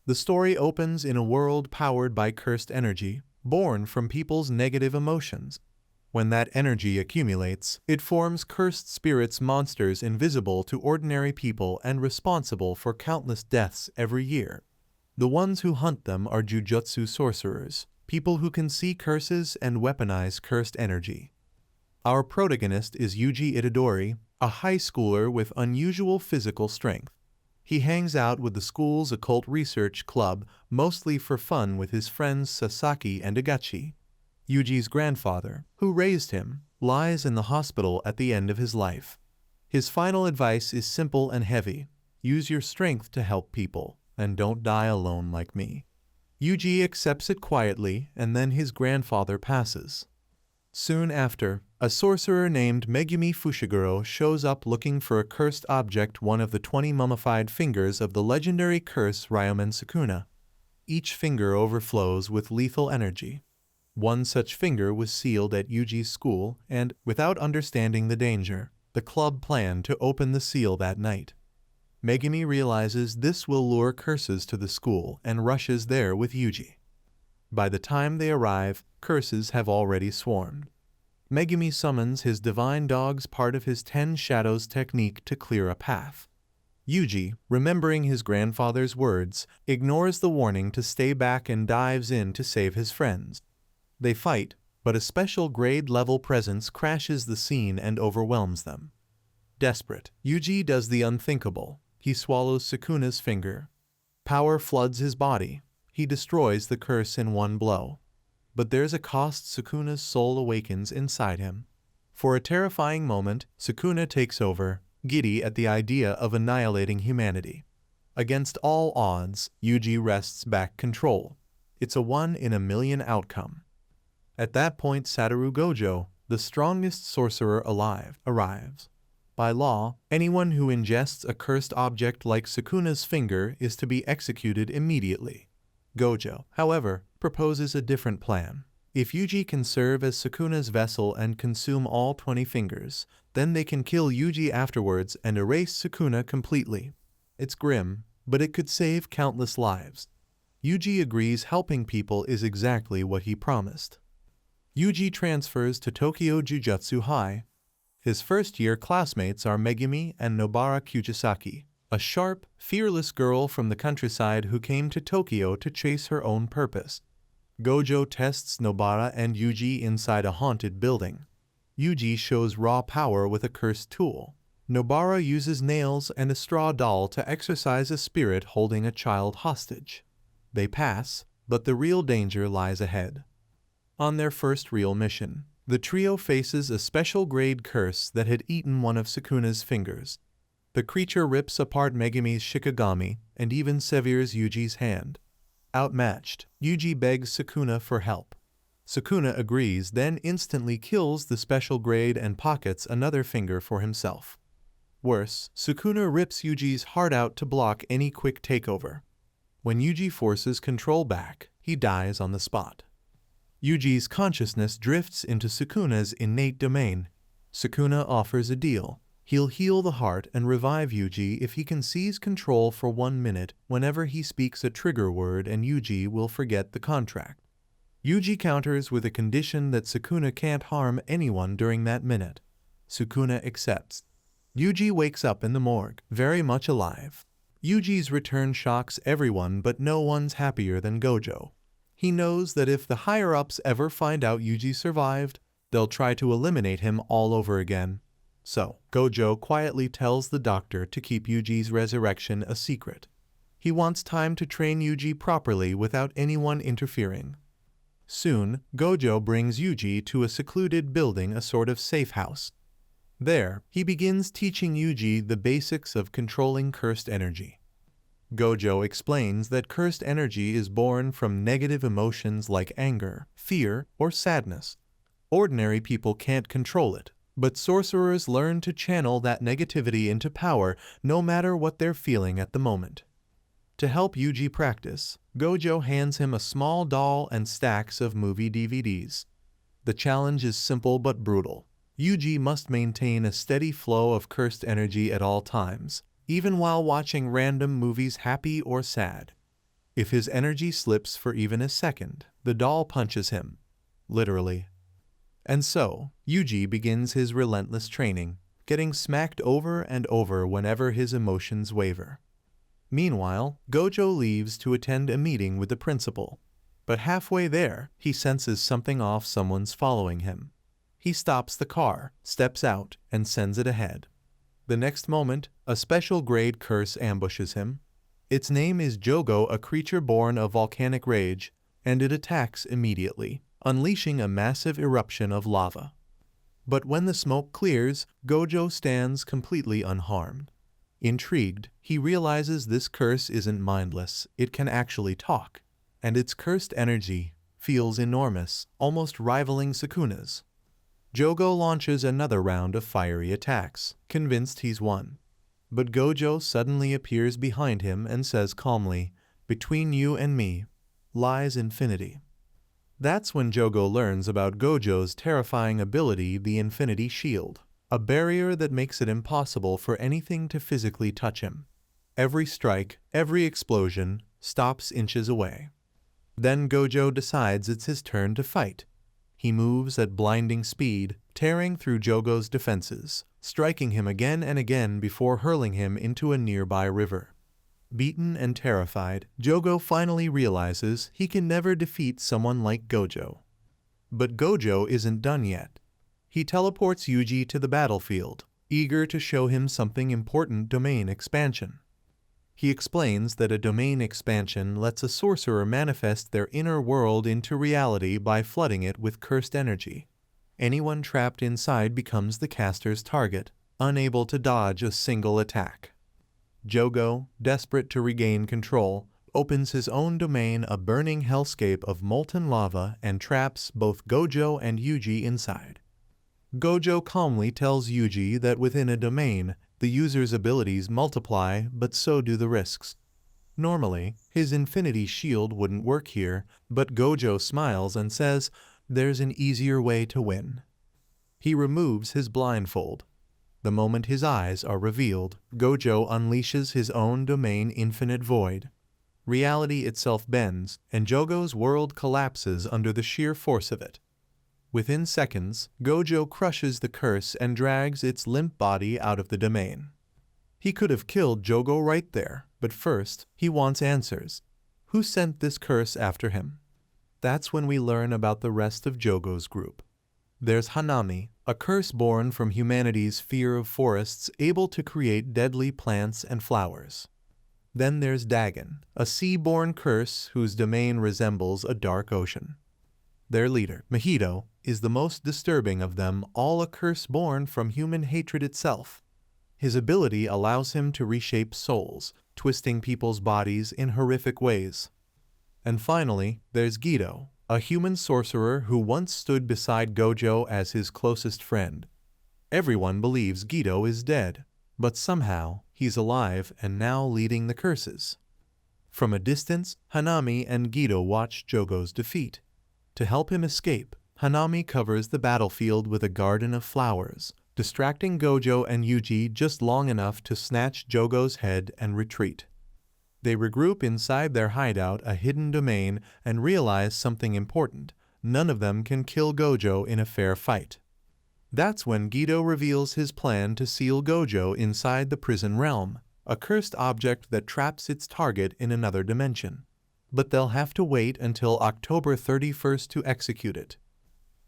The story opens in a world powered by cursed energy, born from people's negative emotions. When that energy accumulates, it forms cursed spirits, monsters invisible to ordinary people and responsible for countless deaths every year. The ones who hunt them are Jujutsu sorcerers, people who can see curses and weaponize cursed energy. Our protagonist is Yuji Itadori, a high schooler with unusual physical strength. He hangs out with the school's occult research club, mostly for fun with his friends Sasaki and Agachi. Yuji's grandfather, who raised him, lies in the hospital at the end of his life. His final advice is simple and heavy: use your strength to help people, and don't die alone like me. Yuji accepts it quietly, and then his grandfather passes. Soon after, a sorcerer named Megumi Fushiguro shows up looking for a cursed object, one of the 20 mummified fingers of the legendary curse Ryomen Sukuna. Each finger overflows with lethal energy. One such finger was sealed at Yuji's school, and, without understanding the danger, the club planned to open the seal that night. Megumi realizes this will lure curses to the school and rushes there with Yuji. By the time they arrive, curses have already swarmed. Megumi summons his divine dogs, part of his 10 shadows technique, to clear a path. Yuji, remembering his grandfather's words, ignores the warning to stay back and dives in to save his friends. They fight, but a special grade-level presence crashes the scene and overwhelms them. Desperate, Yuji does the unthinkable. He swallows Sukuna's finger. Power floods his body. He destroys the curse in one blow. But there's a cost: Sukuna's soul awakens inside him. For a terrifying moment, Sukuna takes over, giddy at the idea of annihilating humanity. Against all odds, Yuji wrests back control. It's a 1-in-a-million outcome. At that point, Satoru Gojo, the strongest sorcerer alive, arrives. By law, anyone who ingests a cursed object like Sukuna's finger is to be executed immediately. Gojo, however, proposes a different plan. If Yuji can serve as Sukuna's vessel and consume all 20 fingers, then they can kill Yuji afterwards and erase Sukuna completely. It's grim, but it could save countless lives. Yuji agrees. Helping people is exactly what he promised. Yuji transfers to Tokyo Jujutsu High. His first-year classmates are Megumi and Nobara Kuchisaki, a sharp, fearless girl from the countryside who came to Tokyo to chase her own purpose. Gojo tests Nobara and Yuji inside a haunted building. Yuji shows raw power with a cursed tool. Nobara uses nails and a straw doll to exorcise a spirit holding a child hostage. They pass, but the real danger lies ahead. On their first real mission, the trio faces a special grade curse that had eaten one of Sukuna's fingers. The creature rips apart Megumi's shikigami and even severs Yuji's hand. Outmatched, Yuji begs Sukuna for help. Sukuna agrees, then instantly kills the special grade and pockets another finger for himself. Worse, Sukuna rips Yuji's heart out to block any quick takeover. When Yuji forces control back, he dies on the spot. Yuji's consciousness drifts into Sukuna's innate domain. Sukuna offers a deal. He'll heal the heart and revive Yuji if he can seize control for 1 minute whenever he speaks a trigger word, and Yuji will forget the contract. Yuji counters with a condition that Sukuna can't harm anyone during that minute. Sukuna accepts. Yuji wakes up in the morgue, very much alive. Yuji's return shocks everyone, but no one's happier than Gojo. He knows that if the higher-ups ever find out Yuji survived, they'll try to eliminate him all over again. So, Gojo quietly tells the doctor to keep Yuji's resurrection a secret. He wants time to train Yuji properly without anyone interfering. Soon, Gojo brings Yuji to a secluded building, a sort of safe house. There, he begins teaching Yuji the basics of controlling cursed energy. Gojo explains that cursed energy is born from negative emotions like anger, fear, or sadness. Ordinary people can't control it, but sorcerers learn to channel that negativity into power no matter what they're feeling at the moment. To help Yuji practice, Gojo hands him a small doll and stacks of movie DVDs. The challenge is simple but brutal. Yuji must maintain a steady flow of cursed energy at all times, even while watching random movies, happy or sad. If his energy slips for even a second, the doll punches him. Literally. And so, Yuji begins his relentless training, getting smacked over and over whenever his emotions waver. Meanwhile, Gojo leaves to attend a meeting with the principal. But halfway there, he senses something off. Someone's following him. He stops the car, steps out, and sends it ahead. The next moment, a special grade curse ambushes him. Its name is Jogo, a creature born of volcanic rage, and it attacks immediately, unleashing a massive eruption of lava. But when the smoke clears, Gojo stands completely unharmed. Intrigued, he realizes this curse isn't mindless, it can actually talk, and its cursed energy feels enormous, almost rivaling Sukuna's. Jogo launches another round of fiery attacks, convinced he's won. But Gojo suddenly appears behind him and says calmly, "Between you and me lies infinity." That's when Jogo learns about Gojo's terrifying ability, the Infinity Shield, a barrier that makes it impossible for anything to physically touch him. Every strike, every explosion, stops inches away. Then Gojo decides it's his turn to fight. He moves at blinding speed, tearing through Jogo's defenses, striking him again and again before hurling him into a nearby river. Beaten and terrified, Jogo finally realizes he can never defeat someone like Gojo. But Gojo isn't done yet. He teleports Yuji to the battlefield, eager to show him something important: domain expansion. He explains that a domain expansion lets a sorcerer manifest their inner world into reality by flooding it with cursed energy. Anyone trapped inside becomes the caster's target, unable to dodge a single attack. Jogo, desperate to regain control, opens his own domain, a burning hellscape of molten lava, and traps both Gojo and Yuji inside. Gojo calmly tells Yuji that within a domain, the user's abilities multiply, but so do the risks. Normally, his Infinity Shield wouldn't work here, but Gojo smiles and says, "There's an easier way to win." He removes his blindfold. The moment his eyes are revealed, Gojo unleashes his own domain, Infinite Void. Reality itself bends, and Jogo's world collapses under the sheer force of it. Within seconds, Gojo crushes the curse and drags its limp body out of the domain. He could have killed Jogo right there, but first, he wants answers. Who sent this curse after him? That's when we learn about the rest of Jogo's group. There's Hanami, a curse born from humanity's fear of forests, able to create deadly plants and flowers. Then there's Dagon, a sea-born curse whose domain resembles a dark ocean. Their leader, Mahito, is the most disturbing of them all, a curse born from human hatred itself. His ability allows him to reshape souls, twisting people's bodies in horrific ways. And finally, there's Guido, a human sorcerer who once stood beside Gojo as his closest friend. Everyone believes Guido is dead, but somehow he's alive and now leading the curses. From a distance, Hanami and Guido watch Jogo's defeat. To help him escape, Hanami covers the battlefield with a garden of flowers, distracting Gojo and Yuji just long enough to snatch Jogo's head and retreat. They regroup inside their hideout, a hidden domain, and realize something important: none of them can kill Gojo in a fair fight. That's when Guido reveals his plan to seal Gojo inside the prison realm, a cursed object that traps its target in another dimension. But they'll have to wait until October 31st to execute it.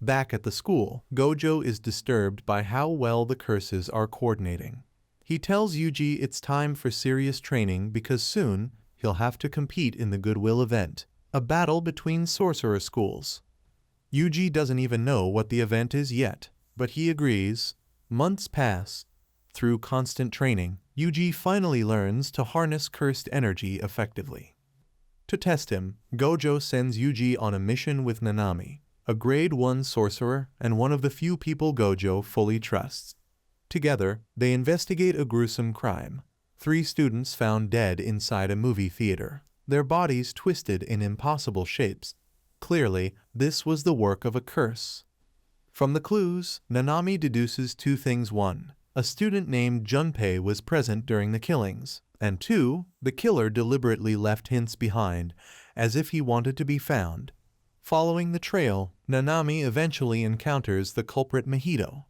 Back at the school, Gojo is disturbed by how well the curses are coordinating. He tells Yuji it's time for serious training because soon he'll have to compete in the Goodwill event, a battle between sorcerer schools. Yuji doesn't even know what the event is yet, but he agrees. Months pass. Through constant training, Yuji finally learns to harness cursed energy effectively. To test him, Gojo sends Yuji on a mission with Nanami, a grade 1 sorcerer and one of the few people Gojo fully trusts. Together, they investigate a gruesome crime. 3 students found dead inside a movie theater, their bodies twisted in impossible shapes. Clearly, this was the work of a curse. From the clues, Nanami deduces 2 things. 1. A student named Junpei was present during the killings. And 2. The killer deliberately left hints behind, as if he wanted to be found. Following the trail, Nanami eventually encounters the culprit Mahito.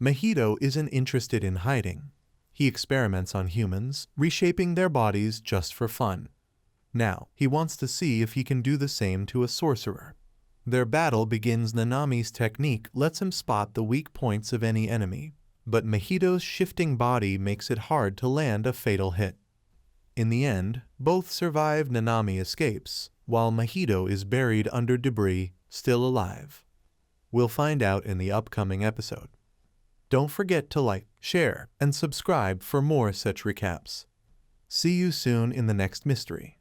Mahito isn't interested in hiding. He experiments on humans, reshaping their bodies just for fun. Now, he wants to see if he can do the same to a sorcerer. Their battle begins. Nanami's technique lets him spot the weak points of any enemy, but Mahito's shifting body makes it hard to land a fatal hit. In the end, both survive. Nanami escapes, while Mahito is buried under debris, still alive. We'll find out in the upcoming episode. Don't forget to like, share, and subscribe for more such recaps. See you soon in the next mystery.